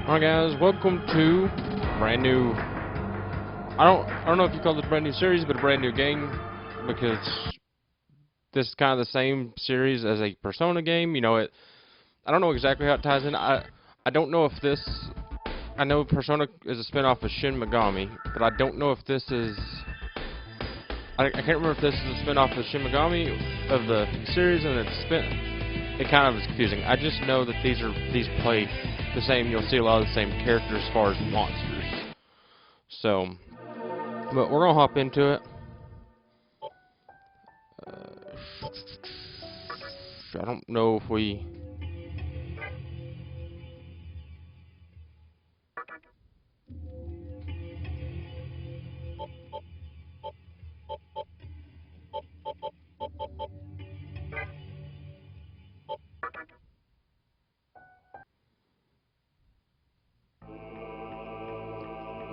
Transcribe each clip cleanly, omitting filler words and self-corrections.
Alright guys, welcome to brand new, I don't know if you call it a brand new series, but a brand new game, because this is kind of the same series as a Persona game. You know, I don't know exactly how it ties in. I don't know if this, I know Persona is a spin-off of Shin Megami, but I don't know if this is, I can't remember if this is a spin-off of Shin Megami of the series, and it kind of is confusing. I just know that these play the same. You'll see a lot of the same characters as far as monsters. So, but we're gonna hop into it. I don't know if we.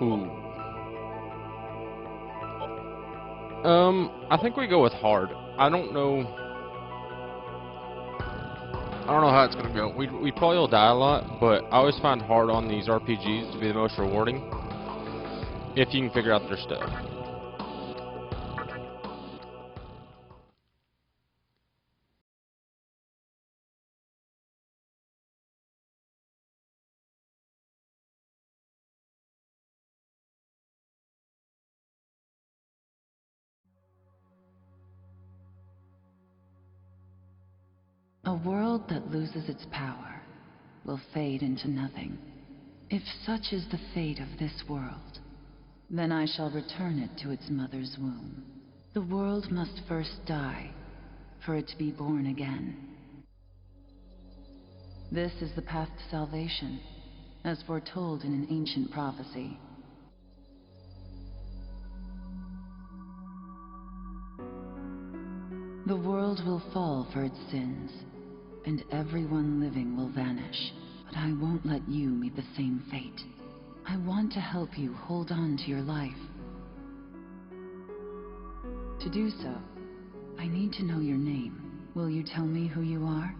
Ooh. I think we go with hard. I don't know how it's gonna go. We probably will die a lot, but I always find hard on these RPGs to be the most rewarding if you can figure out their stuff. A world that loses its power will fade into nothing. If such is the fate of this world, then I shall return it to its mother's womb. The world must first die for it to be born again. This is the path to salvation, as foretold in an ancient prophecy. The world will fall for its sins, and everyone living will vanish. But I won't let you meet the same fate. I want to help you hold on to your life. To do so, I need to know your name. Will you tell me who you are?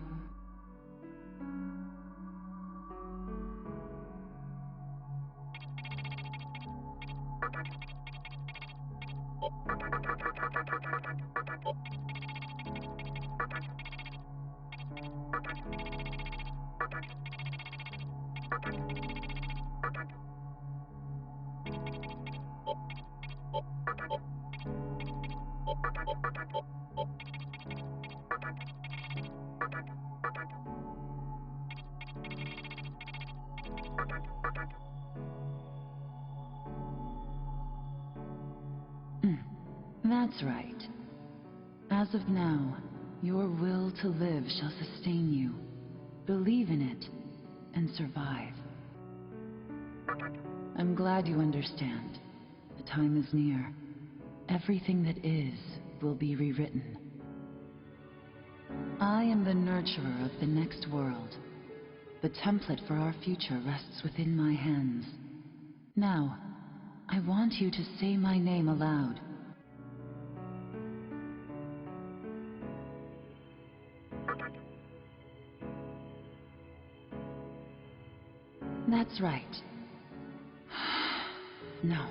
That's right. As of now, your will to live shall sustain you. Believe in it, and survive. I'm glad you understand. The time is near. Everything that is will be rewritten. I am the nurturer of the next world. The template for our future rests within my hands. Now, I want you to say my name aloud. That's right. No,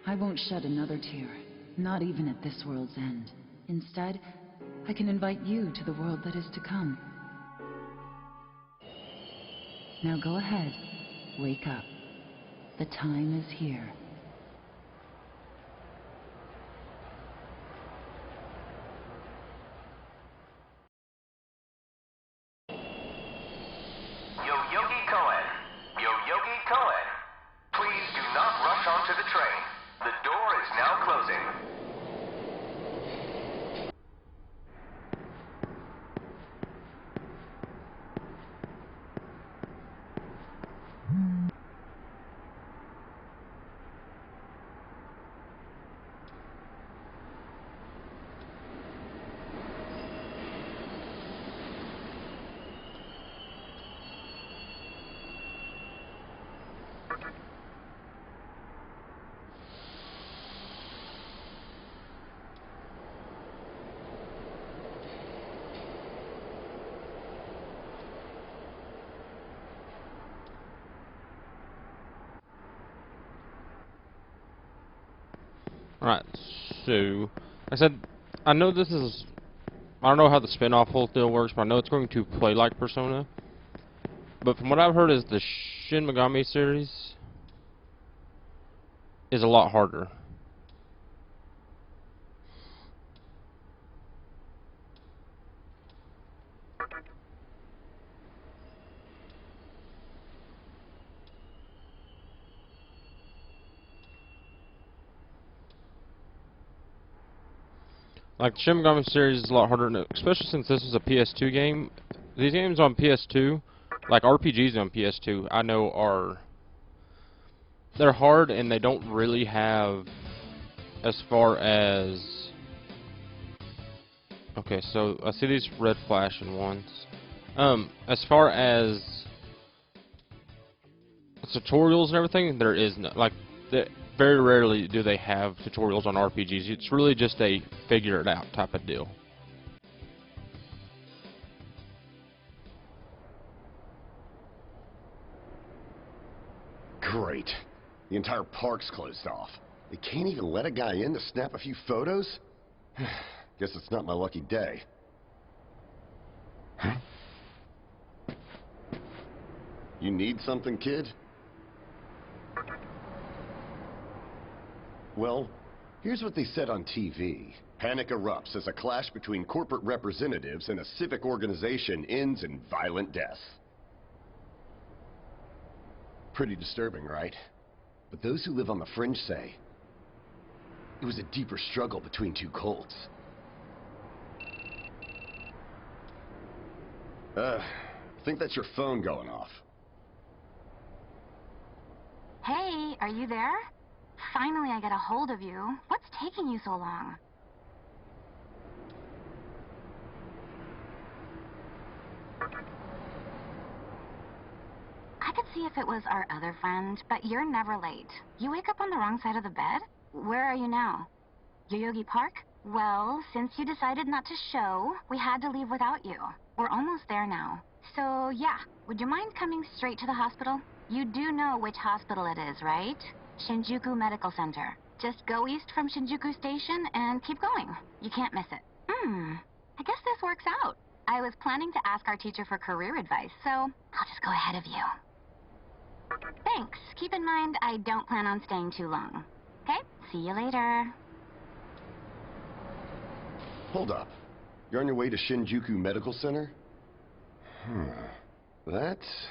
I won't shed another tear, not even at this world's end. Instead, I can invite you to the world that is to come. Now go ahead, wake up. The time is here. Please do not rush onto the train. The door is now closing. Alright, so, like I said, I know this is, I don't know how the spin-off whole deal works, but I know it's going to play like Persona. But from what I've heard is the Shin Megami series is a lot harder. Like, the Shin Megami series is a lot harder, especially since this is a PS2 game. These games on PS2, like RPGs on PS2, I know they're hard and they don't really have, as far as, okay, so I see these red flashing ones. As far as tutorials and everything, there is no, like, very rarely do they have tutorials on RPGs. It's really just a figure it out type of deal. Great. The entire park's closed off. They can't even let a guy in to snap a few photos? Guess it's not my lucky day. Huh? You need something, kid? Well, here's what they said on TV. Panic erupts as a clash between corporate representatives and a civic organization ends in violent death. Pretty disturbing, right? But those who live on the fringe say it was a deeper struggle between two cults. I think that's your phone going off. Hey, are you there? Finally, I get a hold of you. What's taking you so long? I could see if it was our other friend, but you're never late. You wake up on the wrong side of the bed? Where are you now? Yoyogi Park? Well, since you decided not to show, we had to leave without you. We're almost there now. So, yeah, would you mind coming straight to the hospital? You do know which hospital it is, right? Shinjuku Medical Center. Just go east from Shinjuku Station and keep going. You can't miss it. I guess this works out. I was planning to ask our teacher for career advice, so I'll just go ahead of you. Thanks. Keep in mind, I don't plan on staying too long. Okay? See you later. Hold up. You're on your way to Shinjuku Medical Center? That's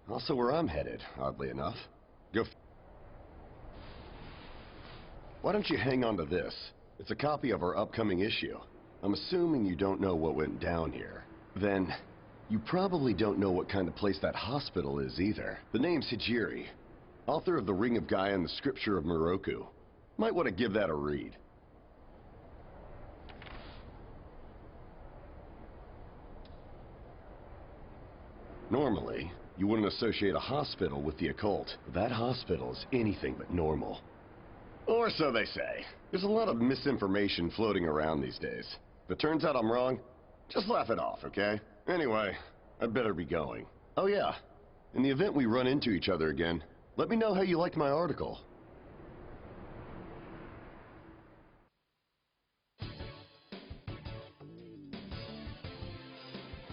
also where I'm headed, oddly enough. Why don't you hang on to this? It's a copy of our upcoming issue. I'm assuming you don't know what went down here. Then, you probably don't know what kind of place that hospital is either. The name's Hijiri, author of The Ring of Gaia and the Scripture of Moroku. Might want to give that a read. Normally, you wouldn't associate a hospital with the occult. That hospital is anything but normal. Or so they say. There's a lot of misinformation floating around these days. If it turns out I'm wrong, just laugh it off, okay? Anyway, I'd better be going. Oh yeah, in the event we run into each other again, let me know how you liked my article.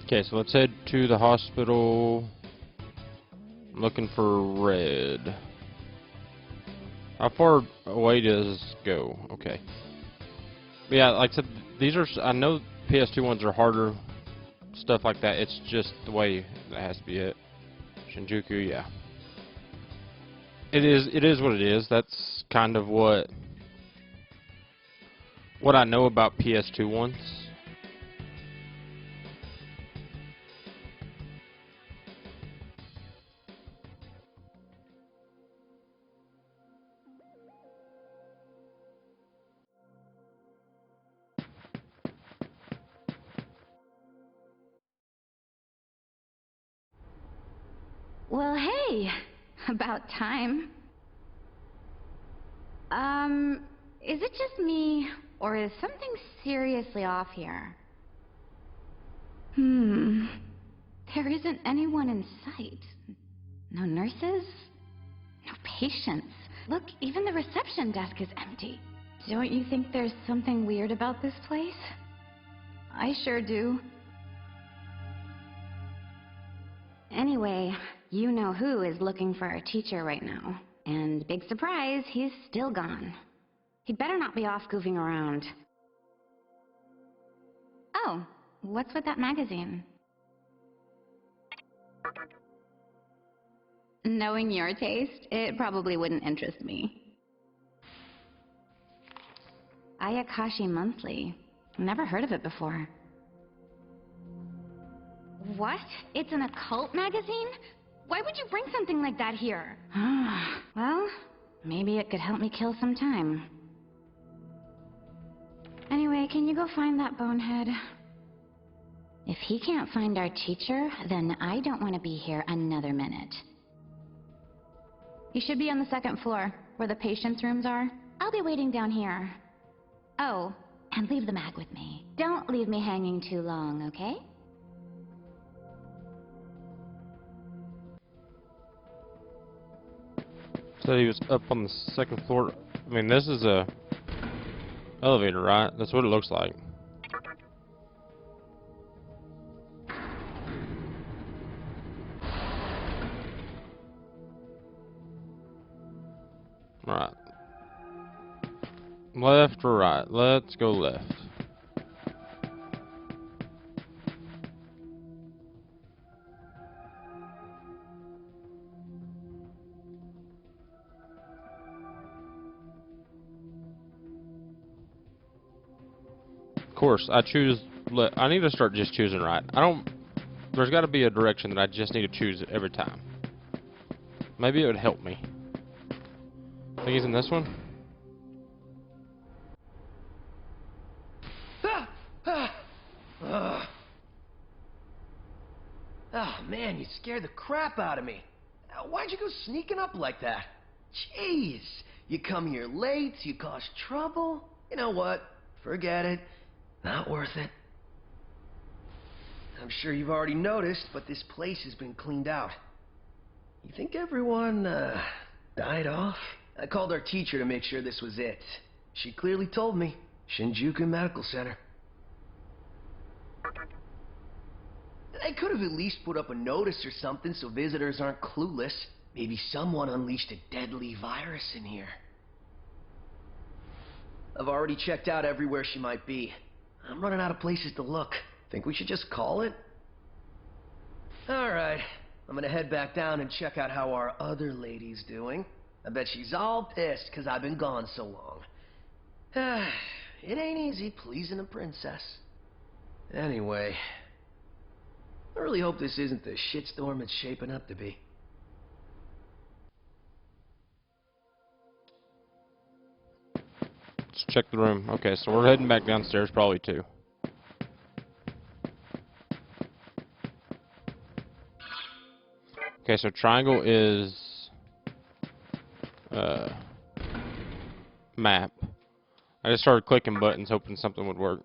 Okay, so let's head to the hospital. I'm looking for red. How far away does this go? Okay. But yeah, like I said, these are, I know PS2 ones are harder, stuff like that. It's just the way that has to be it. Shinjuku, yeah. It is what it is. That's kind of what I know about PS2 ones. Well, hey, about time. Is it just me, or is something seriously off here? There isn't anyone in sight. No nurses? No patients. Look, even the reception desk is empty. Don't you think there's something weird about this place? I sure do. Anyway, you know who is looking for our teacher right now. And big surprise, he's still gone. He'd better not be off goofing around. Oh, what's with that magazine? Knowing your taste, it probably wouldn't interest me. Ayakashi Monthly. Never heard of it before. What? It's an occult magazine? Why would you bring something like that here? Well, maybe it could help me kill some time. Anyway, can you go find that bonehead? If he can't find our teacher, then I don't want to be here another minute. He should be on the second floor, where the patients' rooms are. I'll be waiting down here. Oh, and leave the mag with me. Don't leave me hanging too long, okay? So he was up on the second floor. I mean, this is a elevator, right? That's what it looks like. Right. Left or right? Let's go left. Of course, I choose left. I need to start just choosing right. There's got to be a direction that I just need to choose every time. Maybe it would help me. I think he's in this one. Oh man, you scared the crap out of me. Why'd you go sneaking up like that? Jeez, you come here late, you cause trouble. You know what? Forget it. Not worth it. I'm sure you've already noticed, but this place has been cleaned out. You think everyone, died off? I called our teacher to make sure this was it. She clearly told me. Shinjuku Medical Center. I could have at least put up a notice or something so visitors aren't clueless. Maybe someone unleashed a deadly virus in here. I've already checked out everywhere she might be. I'm running out of places to look. Think we should just call it? Alright, I'm gonna head back down and check out how our other lady's doing. I bet she's all pissed because I've been gone so long. It ain't easy pleasing a princess. Anyway, I really hope this isn't the shitstorm it's shaping up to be. Let's check the room. Okay, so we're heading back downstairs probably too. Okay, so triangle is map. I just started clicking buttons hoping something would work.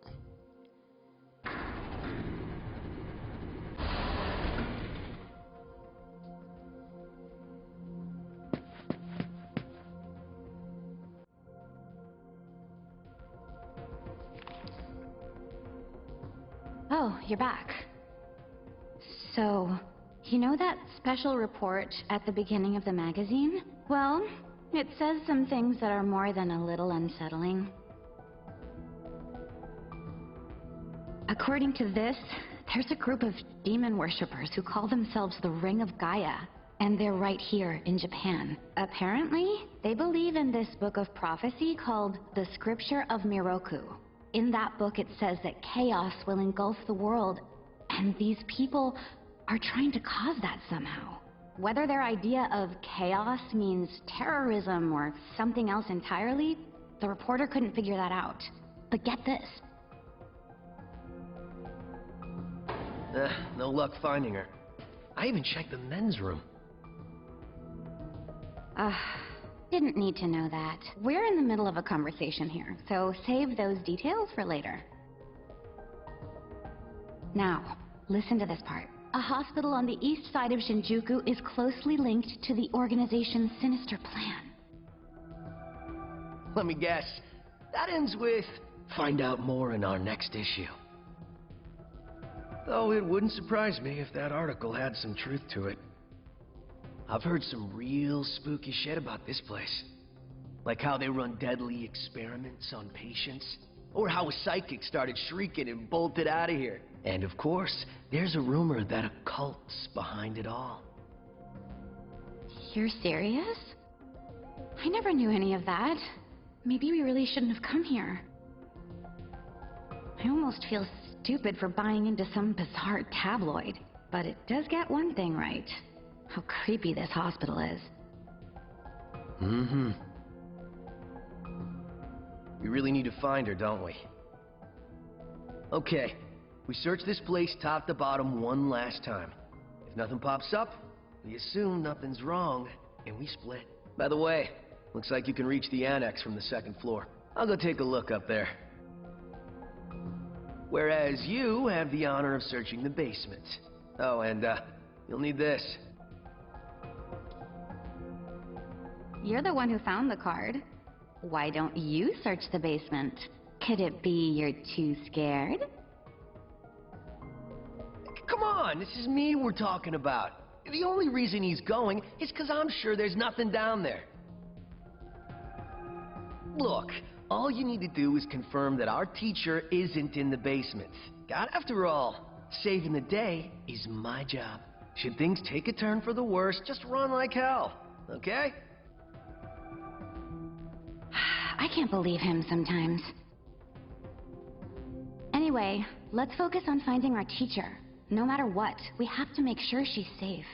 Oh, you're back. So, you know that special report at the beginning of the magazine? Well, it says some things that are more than a little unsettling. According to this, there's a group of demon worshippers who call themselves the Ring of Gaia, and they're right here in Japan. Apparently, they believe in this book of prophecy called the Scripture of Miroku. In that book, it says that chaos will engulf the world, and these people are trying to cause that somehow. Whether their idea of chaos means terrorism or something else entirely, the reporter couldn't figure that out. But get this. No luck finding her. I even checked the men's room. Didn't need to know that. We're in the middle of a conversation here, so save those details for later. Now, listen to this part. A hospital on the east side of Shinjuku is closely linked to the organization's sinister plan. Let me guess. That ends with, find out more in our next issue. Though it wouldn't surprise me if that article had some truth to it. I've heard some real spooky shit about this place. Like how they run deadly experiments on patients, or how a psychic started shrieking and bolted out of here. And of course, there's a rumor that a cult's behind it all. You're serious? I never knew any of that. Maybe we really shouldn't have come here. I almost feel stupid for buying into some bizarre tabloid. But it does get one thing right. How creepy this hospital is. Mm-hmm. We really need to find her, don't we? Okay, we search this place top to bottom one last time. If nothing pops up, we assume nothing's wrong, and we split. By the way, looks like you can reach the annex from the second floor. I'll go take a look up there. Whereas you have the honor of searching the basement. Oh, and, you'll need this. You're the one who found the card. Why don't you search the basement? Could it be you're too scared? Come on, this is me we're talking about. The only reason he's going is because I'm sure there's nothing down there. Look, all you need to do is confirm that our teacher isn't in the basement. God, after all, saving the day is my job. Should things take a turn for the worse, just run like hell, okay? I can't believe him sometimes. Anyway, let's focus on finding our teacher. No matter what, we have to make sure she's safe.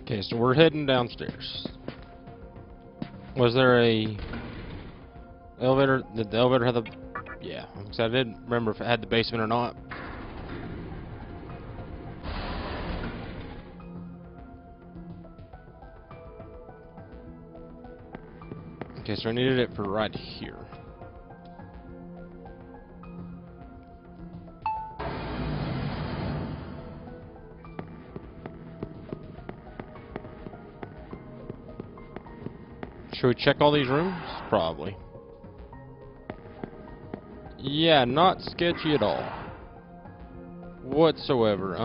Okay, so we're heading downstairs. Was there a elevator? Did the elevator have the... Yeah, because I didn't remember if it had the basement or not. Okay, so I needed it for right here. Should we check all these rooms? Probably. Yeah, not sketchy at all. Whatsoever.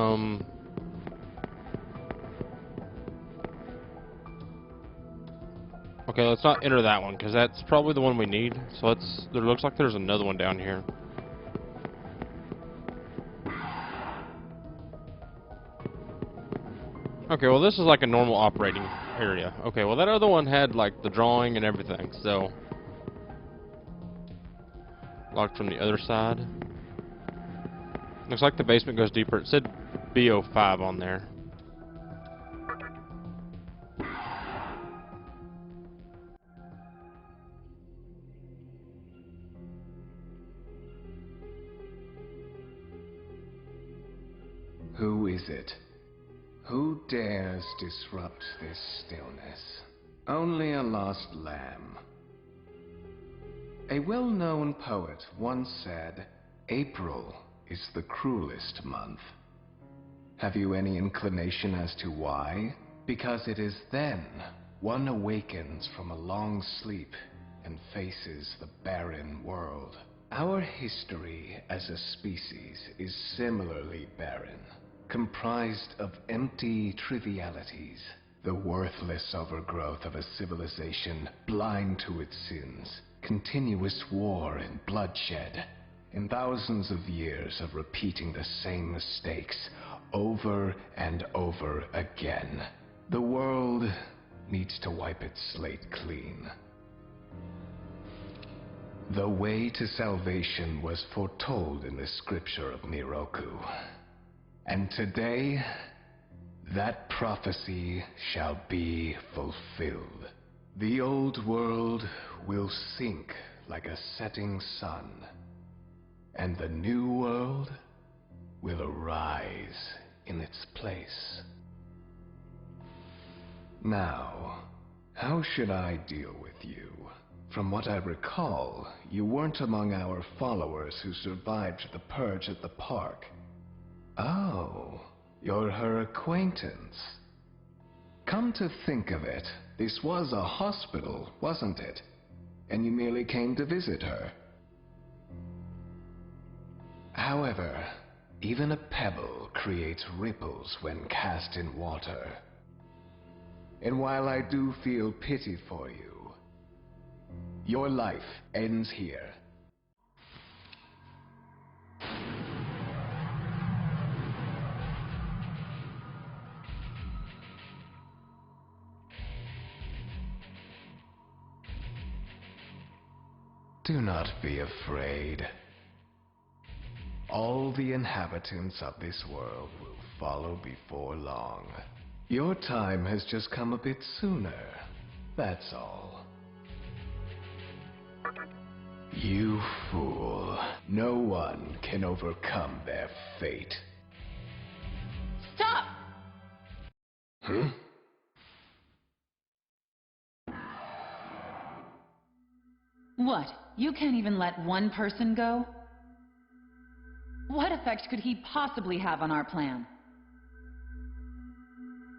Okay, let's not enter that one, because that's probably the one we need. So let's... There looks like there's another one down here. Okay, well this is like a normal operating area. Okay, well that other one had like the drawing and everything, so... Locked from the other side. Looks like the basement goes deeper. It said BO5 on there. Who is it? Who dares disrupt this stillness? Only a lost lamb. A well-known poet once said, April is the cruelest month. Have you any inclination as to why? Because it is then one awakens from a long sleep and faces the barren world. Our history as a species is similarly barren, comprised of empty trivialities, the worthless overgrowth of a civilization blind to its sins, continuous war and bloodshed, and thousands of years of repeating the same mistakes over and over again. The world needs to wipe its slate clean. The way to salvation was foretold in the scripture of Miroku. And today, that prophecy shall be fulfilled. The old world will sink like a setting sun, and the new world will arise in its place. Now, how should I deal with you? From what I recall, you weren't among our followers who survived the purge at the park. Oh, you're her acquaintance. Come to think of it, This was a hospital, wasn't it? And you merely came to visit her. However, even a pebble creates ripples when cast in water. And while I do feel pity for you, your life ends here. Do not be afraid. All the inhabitants of this world will follow before long. Your time has just come a bit sooner, that's all. You fool. No one can overcome their fate. Stop! Hmm? What? You can't even let one person go? What effect could he possibly have on our plan?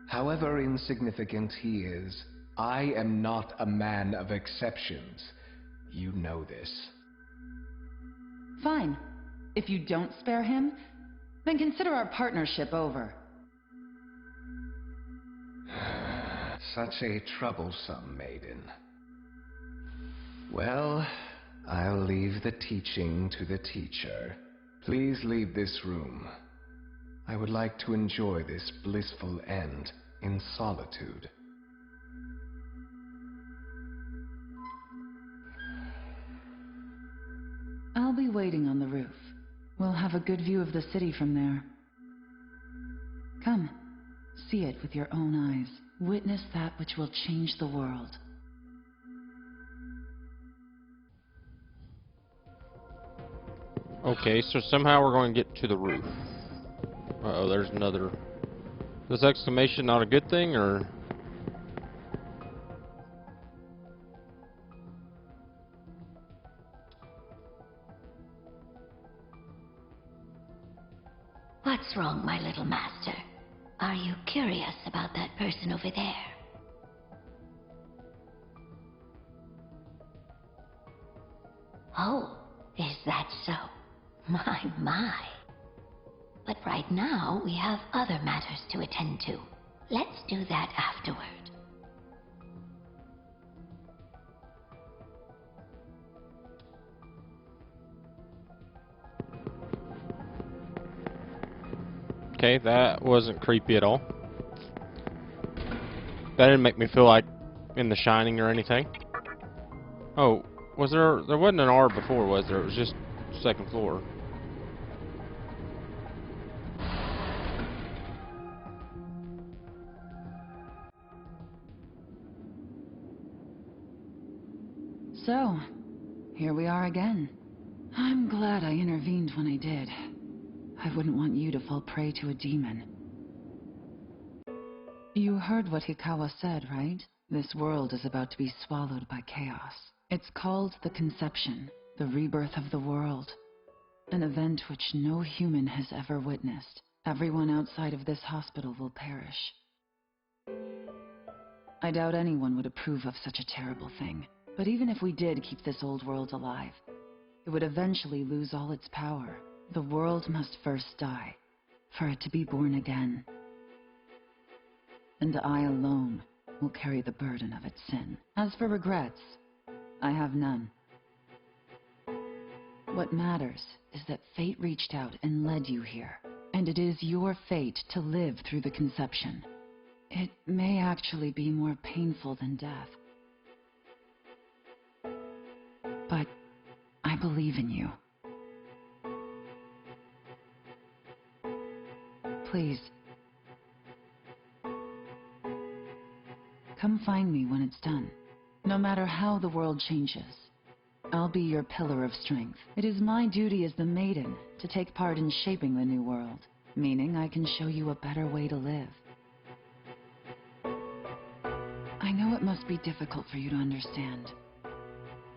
However insignificant he is, I am not a man of exceptions. You know this. Fine. If you don't spare him, then consider our partnership over. Such a troublesome maiden. Well, I'll leave the teaching to the teacher. Please leave this room. I would like to enjoy this blissful end in solitude. I'll be waiting on the roof. We'll have a good view of the city from there. Come, see it with your own eyes. Witness that which will change the world. Okay, so somehow we're going to get to the roof. Uh-oh, there's another... This exclamation not a good thing, or...? What's wrong, my little master? Are you curious about that person over there? Oh, is that so? My. But right now, we have other matters to attend to. Let's do that afterward. Okay, that wasn't creepy at all. That didn't make me feel like in The Shining or anything. Oh, was there... There wasn't an R before, was there? It was just second floor. So, here we are again. I'm glad I intervened when I did. I wouldn't want you to fall prey to a demon. You heard what Hikawa said, right? This world is about to be swallowed by chaos. It's called the Conception, the rebirth of the world. An event which no human has ever witnessed. Everyone outside of this hospital will perish. I doubt anyone would approve of such a terrible thing. But even if we did keep this old world alive, it would eventually lose all its power. The world must first die, for it to be born again. And I alone will carry the burden of its sin. As for regrets, I have none. What matters is that fate reached out and led you here, and it is your fate to live through the conception. It may actually be more painful than death. But I believe in you. Please, come find me when it's done. No matter how the world changes, I'll be your pillar of strength. It is my duty as the maiden to take part in shaping the new world, meaning I can show you a better way to live. I know it must be difficult for you to understand,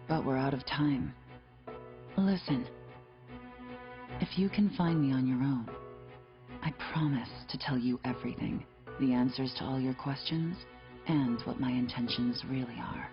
but we're out of time. Listen, if you can find me on your own, I promise to tell you everything. The answers to all your questions, and what my intentions really are.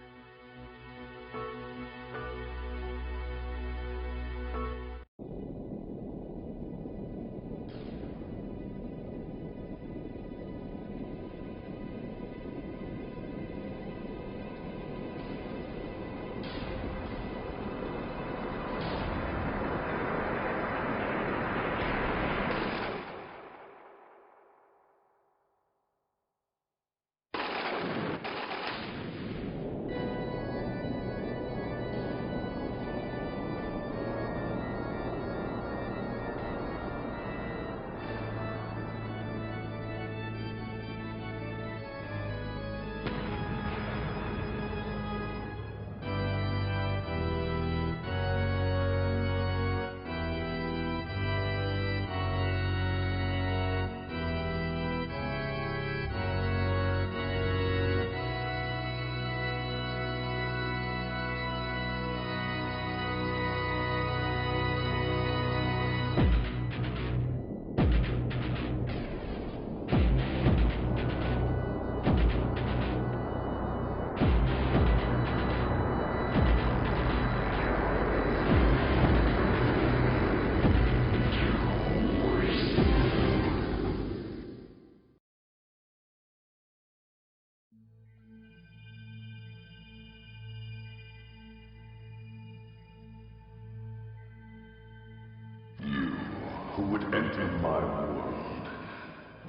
Who would enter my world,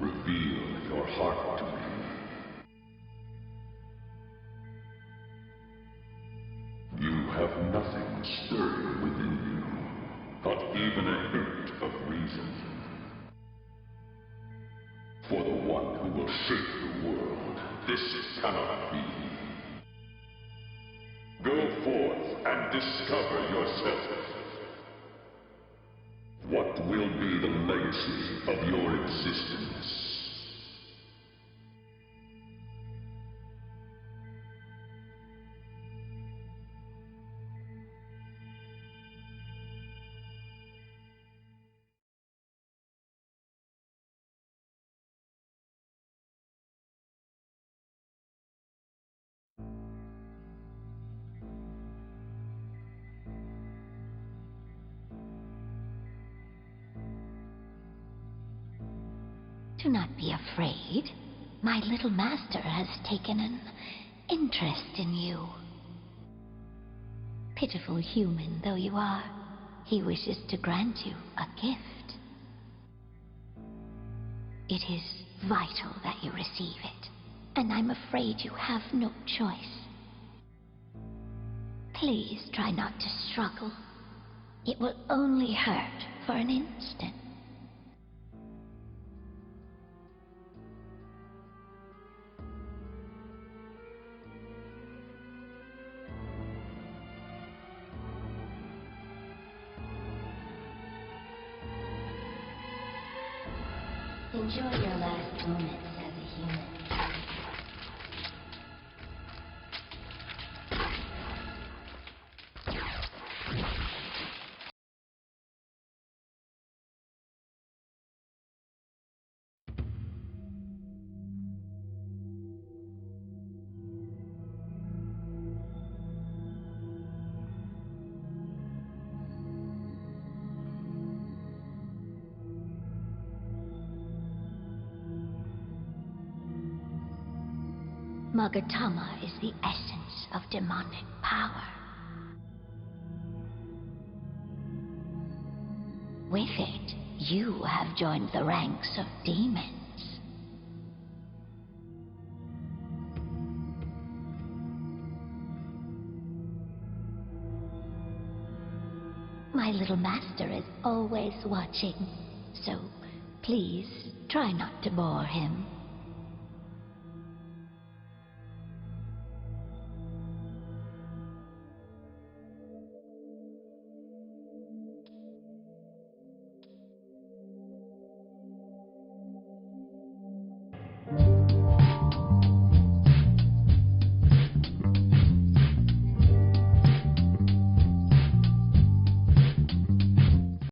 reveal your heart to me. You have nothing stirring within you, not even a hint of reason. For the one who will shape the world, this cannot be. Go forth and discover yourself. What will be the legacy of your existence? Do not be afraid. My little master has taken an interest in you. Pitiful human though you are, he wishes to grant you a gift. It is vital that you receive it, and I'm afraid you have no choice. Please try not to struggle. It will only hurt for an instant. Enjoy your last moments as a human. Magatama is the essence of demonic power. With it, you have joined the ranks of demons. My little master is always watching, so please try not to bore him.